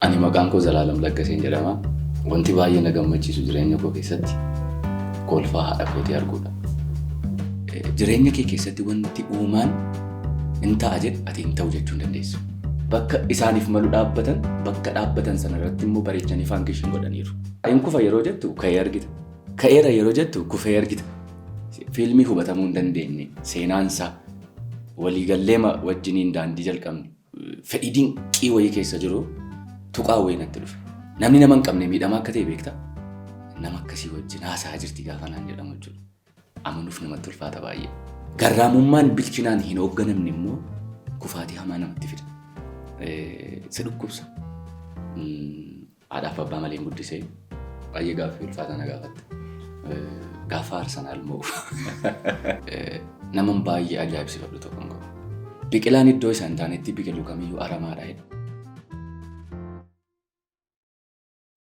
Ani maqaan koo Zalaalam Laggaseen jedhama. Wanti baay'ee na gammachiisu jireenya koo keessatti kolfaa haadha kootii arguudha. Jireenya kee keessatti wanti uumaan hin ta'a jedhu ati hin ta'u jechuu hin dandeessu. Bakka isaaniif malu dhaabbatan, bakka dhaabbatan sana irratti immoo bareechanii faankishin godhaniiru. Hin kufa yeroo jettu ka'ee argita. Ka'eera yeroo jettu kufee argita. Fiilmii hubatamuu hin dandeenye, seenaansaa, waliigallee wajjiniin daandii jalqabne, fedhii dinqii wayii keessa jiru tuqaa wayii natti dhufe. Namni nama hin qabne miidhamaa akka ta'e beektaa? Nama akkasii wajjin haasa'aa jirti gaafa naan jedhamu jechuudha. Amanuuf namatti ulfaata baay'ee. Garraamummaan bilchinaan hin hoogganamne immoo kufaatii hamaa namatti fida. Si dhukkubsa. Haadhaaf abbaa malee hin guddisee baay'ee gaaffii ulfaataa na gaafatte. Gaafa Arsenaal moo nama baay'ee ajaa'ibsiifadhu tokko hin qabu. Biqilaan iddoo isaan taanetti biqilu kamiyyuu aramaadha jedha.